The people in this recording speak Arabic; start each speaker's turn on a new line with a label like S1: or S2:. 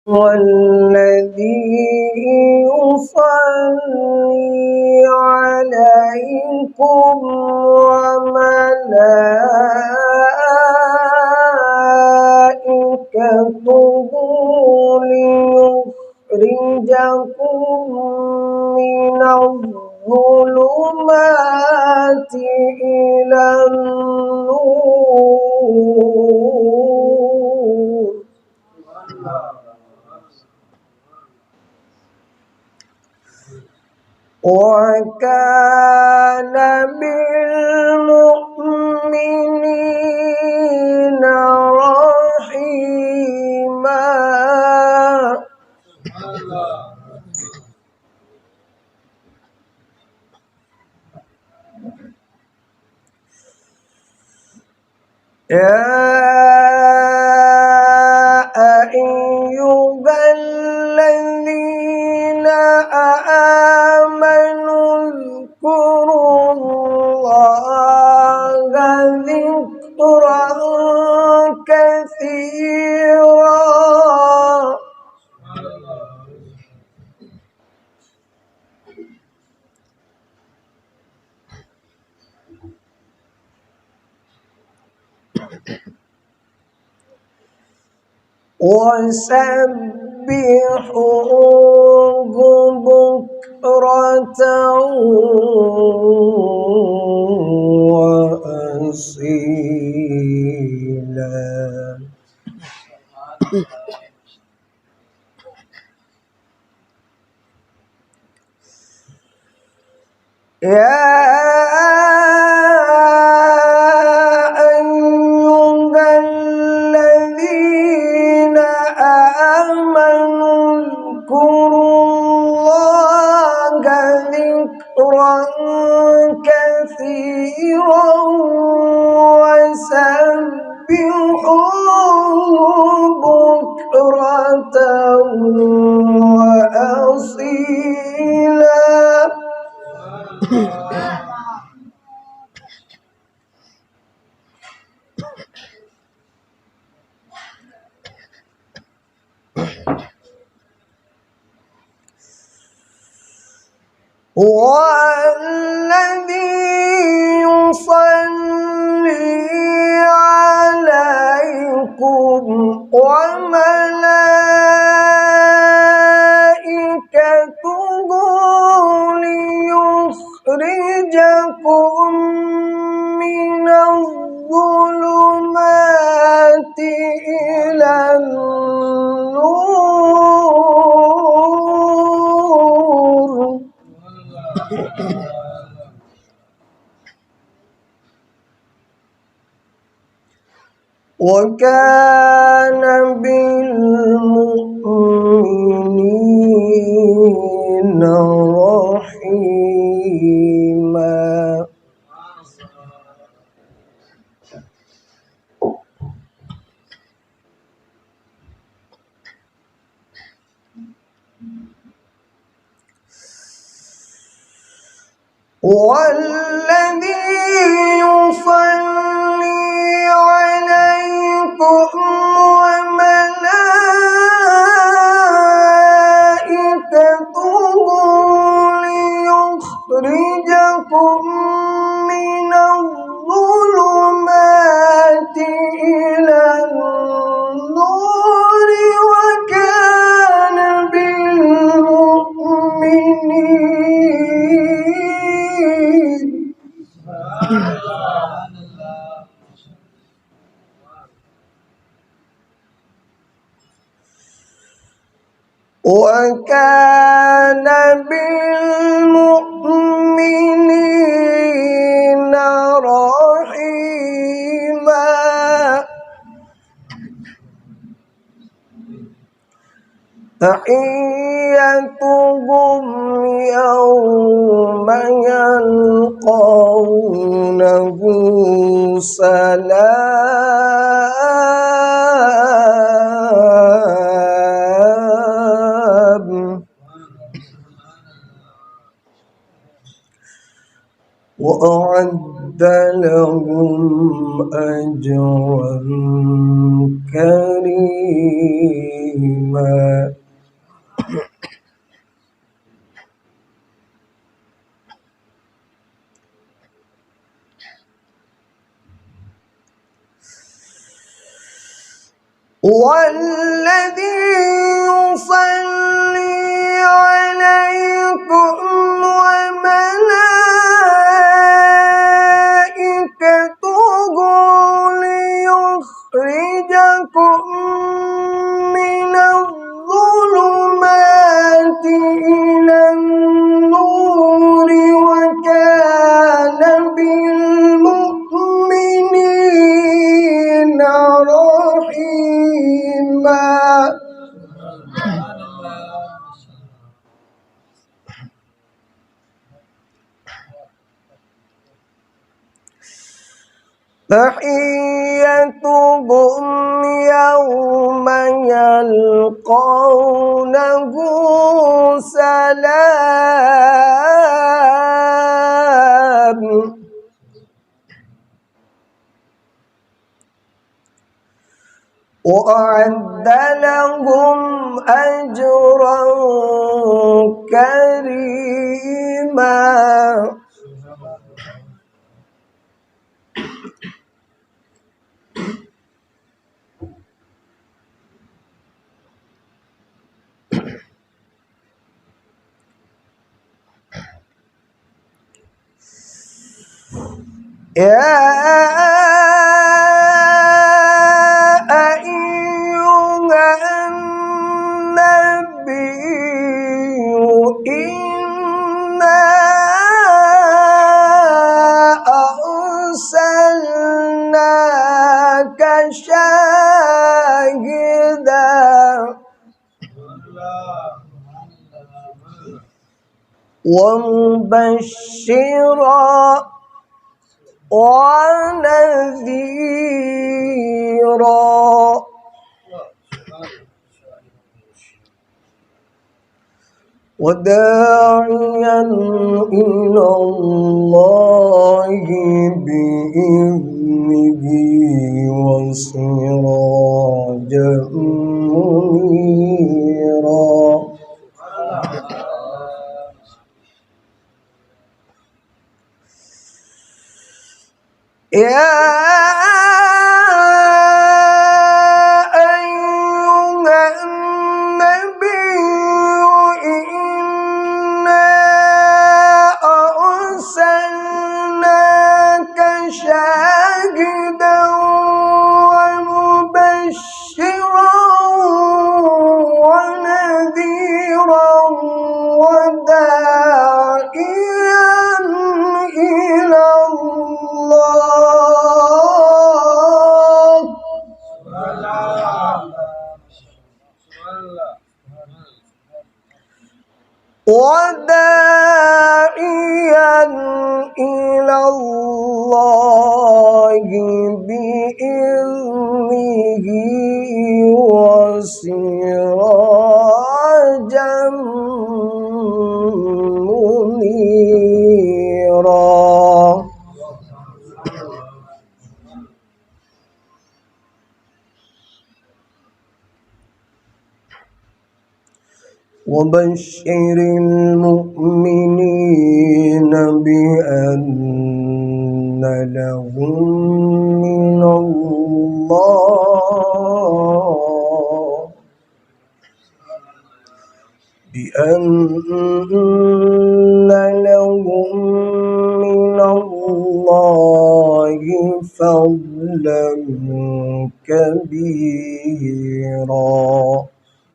S1: والذي يصلي عليكم وملائكته ليخرجكم من الظلمات إلى النور وكان بالمؤمنين رحيما. يا أيها الذين آمنوا اذكروا الله ذكرا كثيرا وسبحوه بكرة وأصيلا. كثيرا وسبحوه بكرة وأصيلا. والذي يصلي عليكم وملائكته ليخرجكم من الظلمات إلى النور وكان بالمؤمنين رحيما. والذي يصلي عليكم وملائكته ليخرجكم من الظلمات إلى النور وكان بالمؤمنين وكان بالمؤمنين رحيما. تحيتهم يوم يلقونه سلام وأعد لهم أجرا كريما. رحيما والذي يصلي عليكم وملائكته ليخرجكم من الظلمات إلى النور وكان بالمؤمنين رحيما. تحيتهم يوم يلقونه سلام وأعد لهم أجرا كريما. يا أيها النبي إنا أرسلناك شاهدا ومبشرا ونذيرا وداعيا إلى الله بإذنه وسراجا منيرا. يا أيها النبي إنا أرسلناك شاهدا ومبشرا ونذيرا وداعيا إلى وداعيا إلى الله بإذنه وسراجا منيرا. وبشر المؤمنين بأن لهم من الله فضلا كبيرا.